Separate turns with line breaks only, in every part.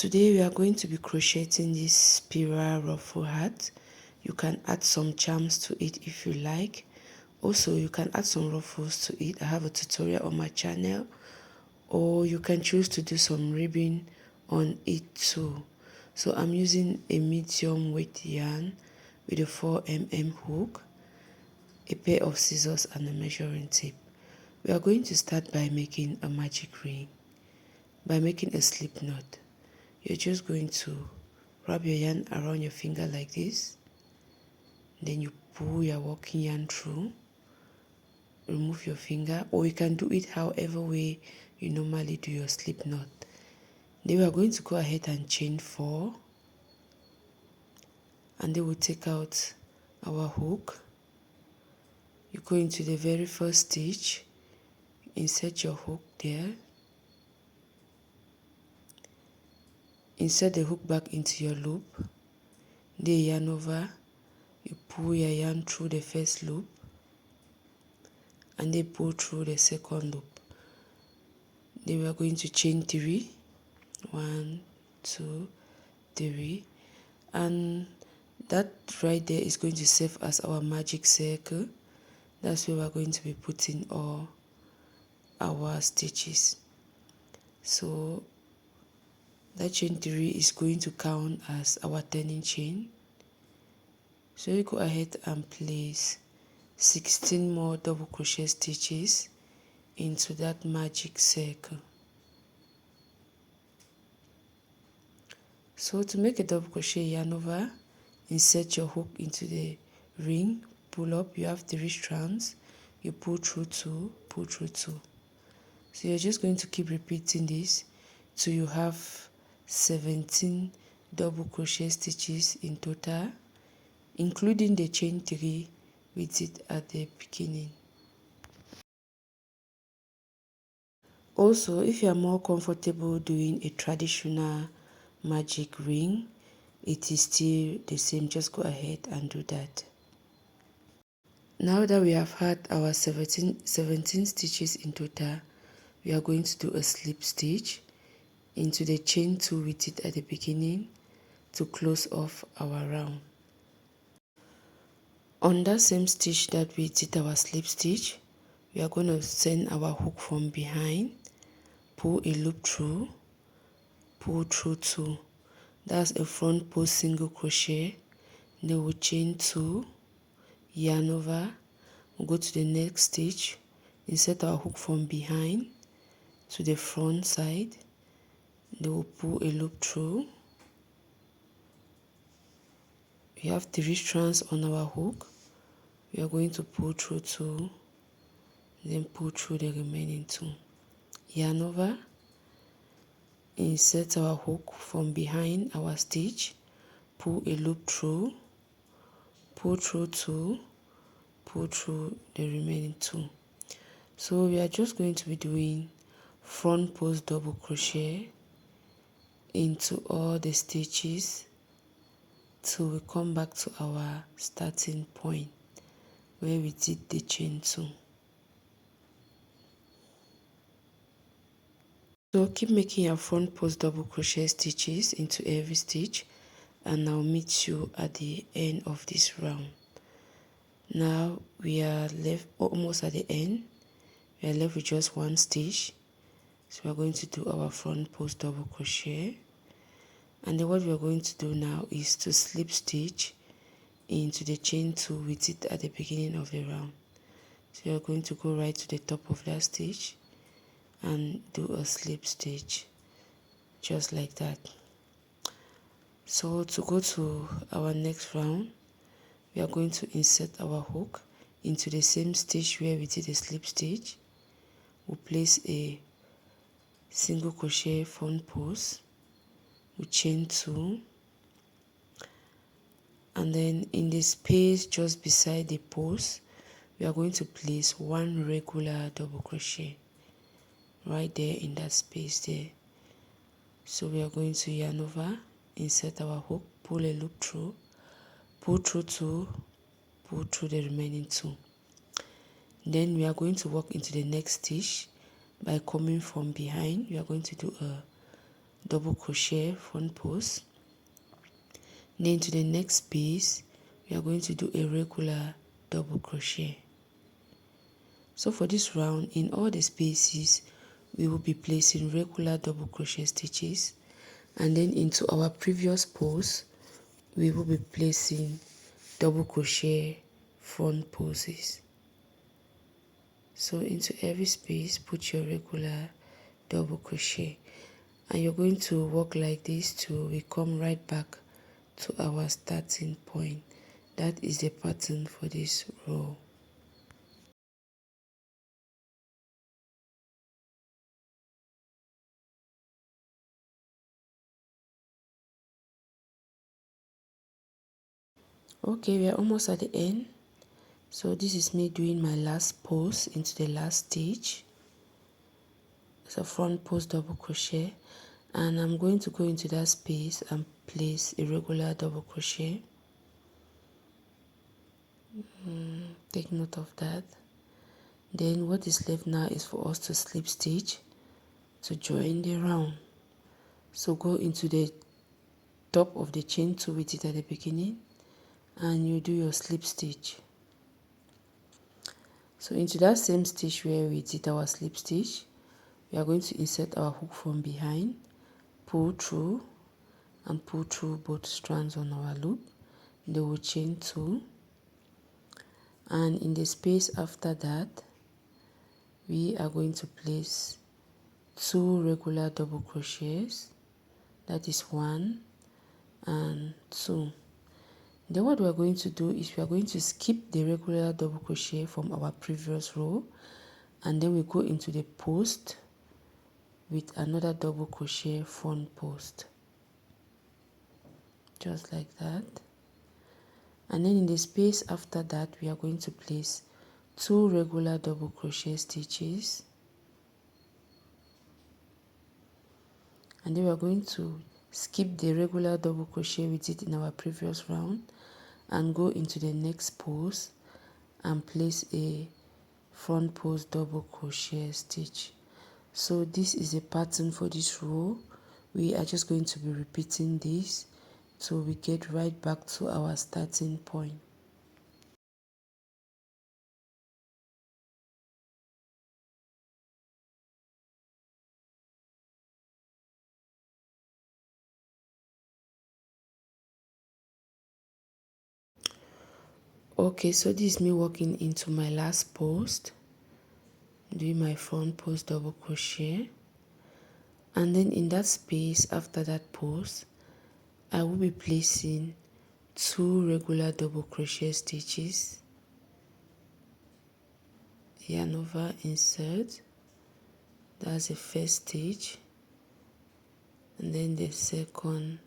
Today we are going to be crocheting this spiral ruffle hat. You can add some charms to it if you like. Also, you can add some ruffles to it. I have a tutorial on my channel, or you can choose to do some ribbing on it too. So I'm using a medium weight yarn with a 4mm hook, a pair of scissors and a measuring tape. We are going to start by making a magic ring, by making a slip knot. You're just going to wrap your yarn around your finger like this. Then you pull your working yarn through. Remove your finger, or you can do it however way you normally do your slip knot. Then we are going to go ahead and chain 4. And then we'll take out our hook. You go into the very first stitch. Insert your hook there. Insert the hook back into your loop. Then yarn over. You pull your yarn through the first loop and then pull through the second loop. Then we are going to chain 3. 1, 2, 3, and that right there is going to serve as our magic circle. That's where we are going to be putting all our stitches. So that chain 3 is going to count as our turning chain. So you go ahead and place 16 more double crochet stitches into that magic circle. So to make a double crochet, yarn over, insert your hook into the ring, pull up. You have 3 strands. You pull through 2, pull through 2. So you're just going to keep repeating this till you have 17 double crochet stitches in total, including the chain 3 we did at the beginning. Also, if you are more comfortable doing a traditional magic ring, it is still the same. Just go ahead and do that. Now that we have had our 17 stitches in total, we are going to do a slip stitch into the chain 2 we did at the beginning to close off our round. On that same stitch that we did our slip stitch, we are going to send our hook from behind, pull a loop through, pull through 2. That's a front post single crochet. Then we'll chain 2, yarn over, we'll go to the next stitch, insert our hook from behind to the front side. Then we'll pull a loop through. We have 3 strands on our hook. We are going to pull through 2, then pull through the remaining 2. Yarn over, insert our hook from behind our stitch, pull a loop through, pull through 2, pull through the remaining 2. So we are just going to be doing front post double crochet into all the stitches till we come back to our starting point where we did the chain 2. So keep making your front post double crochet stitches into every stitch, and I'll meet you at the end of this round. Now we are left almost at the end. We are left with just 1 stitch. So we are going to do our front post double crochet, and then what we are going to do now is to slip stitch into the chain 2 we did at the beginning of the round. So you are going to go right to the top of that stitch and do a slip stitch just like that. So to go to our next round, we are going to insert our hook into the same stitch where we did a slip stitch. We'll place a single crochet front post, we chain 2, and then in the space just beside the post, we are going to place 1 regular double crochet right there in that space there. So we are going to yarn over, insert our hook, pull a loop through, pull through 2, pull through the remaining 2. Then we are going to walk into the next stitch by coming from behind. We are going to do double crochet front post. Then to the next space we are going to do a regular double crochet. So for this round, in all the spaces we will be placing regular double crochet stitches, and then into our previous post we will be placing double crochet front poses. So into every space put your regular double crochet, and you're going to work like this till we come right back to our starting point. That is the pattern for this row. Okay, we are almost at the end. So this is me doing my last post into the last stitch. It's a front post double crochet, and I'm going to go into that space and place a regular double crochet. Take note of that. Then what is left now is for us to slip stitch to join the round. So go into the top of the chain 2 with it at the beginning, and you do your slip stitch. So into that same stitch where we did our slip stitch, we are going to insert our hook from behind, pull through and pull through both strands on our loop. Then we'll chain 2, and in the space after that we are going to place 2 regular double crochets. That is 1 and 2. Then what we are going to do is we are going to skip the regular double crochet from our previous row, and then we go into the post with another double crochet front post, just like that. And then in the space after that we are going to place 2 regular double crochet stitches, and then we are going to skip the regular double crochet we did in our previous round and go into the next post and place a front post double crochet stitch. So this is a pattern for this row. We are just going to be repeating this till we get right back to our starting point. Okay, so this is me walking into my last post, doing my front post double crochet, and then in that space after that post I will be placing 2 regular double crochet stitches, yarn over, insert, that's the first stitch, and then the second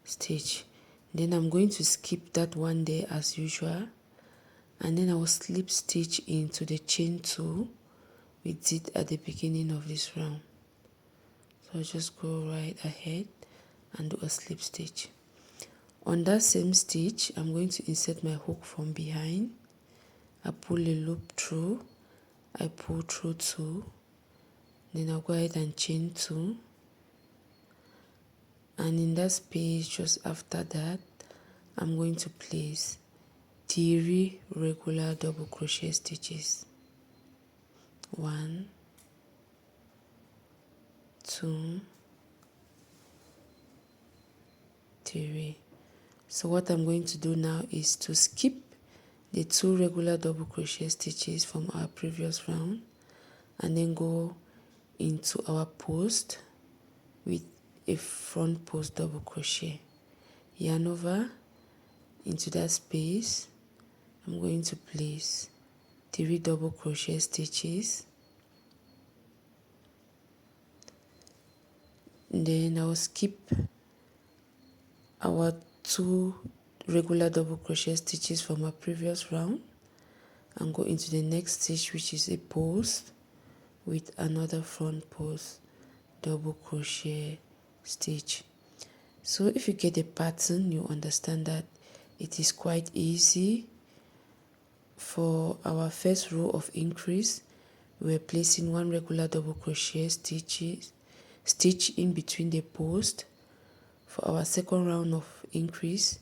stitch. Then I'm going to skip that one there as usual, and then I will slip stitch into the chain 2 we did at the beginning of this round. So I'll just go right ahead and do a slip stitch. On that same stitch I'm going to insert my hook from behind. I pull a loop through, I pull through 2, then I'll go ahead and chain 2, and in that space just after that I'm going to place 3 regular double crochet stitches. 1, 2, 3. So what I'm going to do now is to skip the 2 regular double crochet stitches from our previous round and then go into our post with a front post double crochet. Yarn over into that space. I'm going to place 3 double crochet stitches, then I'll skip our 2 regular double crochet stitches from our previous round and go into the next stitch, which is a post with another front post double crochet stitch. So if you get the pattern, you understand that it is quite easy. For our first row of increase, we're placing 1 regular double crochet stitches, stitch in between the post. For our second round of increase,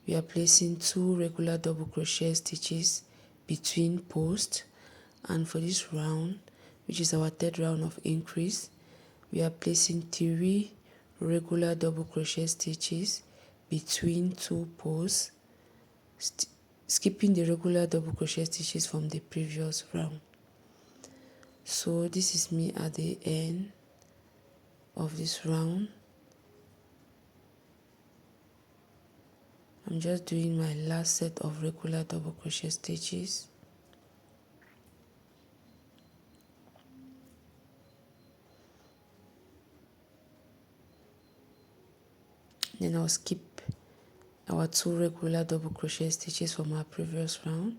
we are placing 2 regular double crochet stitches between posts, and for this round, which is our third round of increase, we are placing 3 regular double crochet stitches between 2 posts, skipping the regular double crochet stitches from the previous round. So this is me at the end of this round. I'm just doing my last set of regular double crochet stitches. Then I'll skip our 2 regular double crochet stitches from our previous round,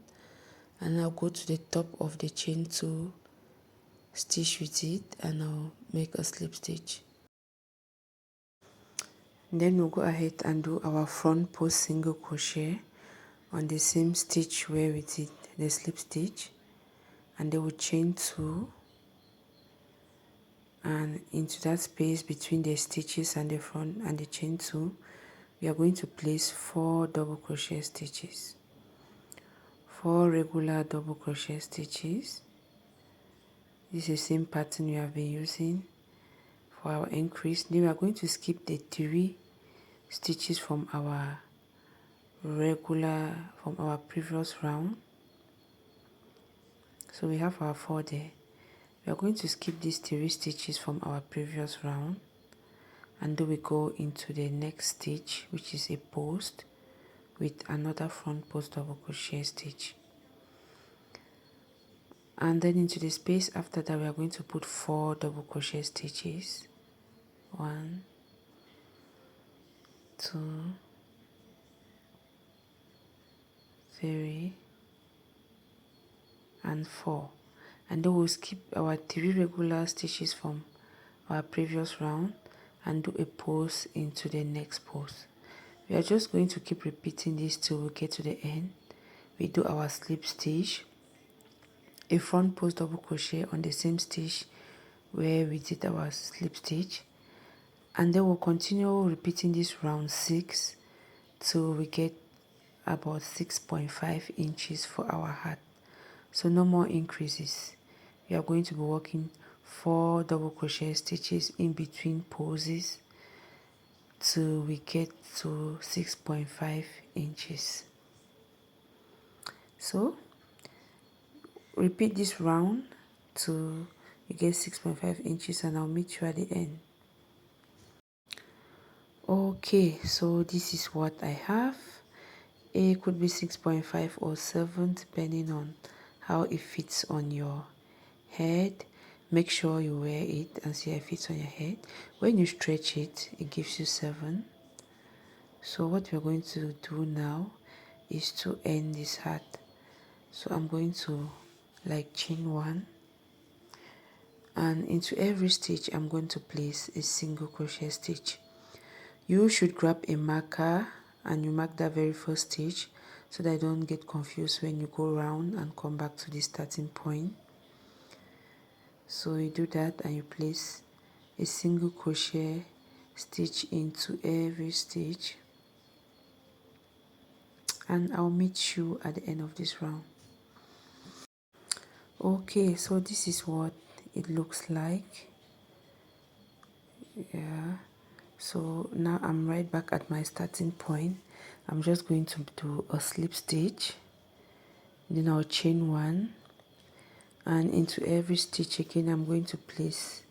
and I'll go to the top of the chain 2, stitch with it, and I'll make a slip stitch. Then we'll go ahead and do our front post single crochet on the same stitch where we did the slip stitch, and then we'll chain 2, and into that space between the stitches and the front and the chain 2, we are going to place 4 double crochet stitches, 4 regular double crochet stitches. This is the same pattern we have been using for our increase. Then we are going to skip the 3 stitches from our previous round. So we have our 4 there. We are going to skip these 3 stitches from our previous round, and then we go into the next stitch, which is a post with another front post double crochet stitch, and then into the space after that we are going to put 4 double crochet stitches. 1, 2, 3, and 4, and then we'll skip our 3 regular stitches from our previous round and do a post into the next post. We are just going to keep repeating this till we get to the end. We do our slip stitch, a front post double crochet on the same stitch where we did our slip stitch, and then we'll continue repeating this round 6 till we get about 6.5 inches for our hat. So no more increases. We are going to be working 4 double crochet stitches in between poses till we get to 6.5 inches. So repeat this round till you get 6.5 inches, and I'll meet you at the end. Okay, so this is what I have. It could be 6.5 or 7 depending on how it fits on your head. Make sure you wear it and see how it fits on your head. When you stretch it, it gives you 7. So what we're going to do now is to end this hat. So I'm going to chain 1, and into every stitch I'm going to place a single crochet stitch. You should grab a marker and you mark that very first stitch so that you don't get confused when you go around and come back to the starting point. So you do that and you place a single crochet stitch into every stitch, and I'll meet you at the end of this round. Okay, so this is what it looks like. Yeah, so now I'm right back at my starting point. I'm just going to do a slip stitch, then I'll chain 1, and into every stitch again I'm going to place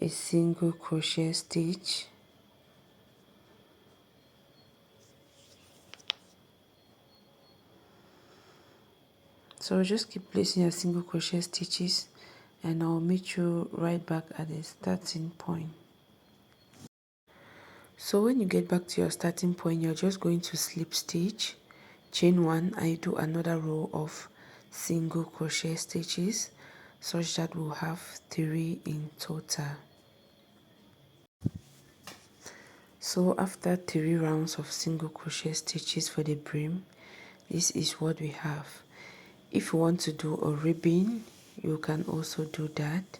a single crochet stitch, so just keep placing your single crochet stitches and I'll meet you right back at the starting point. So when you get back to your starting point, you're just going to slip stitch, chain 1, and you do another row of single crochet stitches such that we'll have 3 in total. So after 3 rounds of single crochet stitches for the brim, this is what we have. If you want to do a ribbon, you can also do that,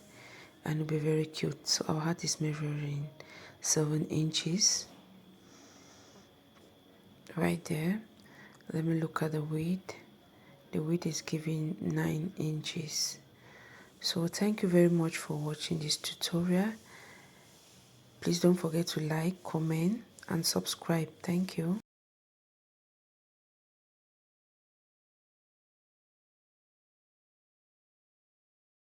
and it'll be very cute. So our hat is measuring 7 inches right there. Let me look at the width. The width is giving 9 inches. So thank you very much for watching this tutorial. Please don't forget to like, comment and subscribe. Thank you.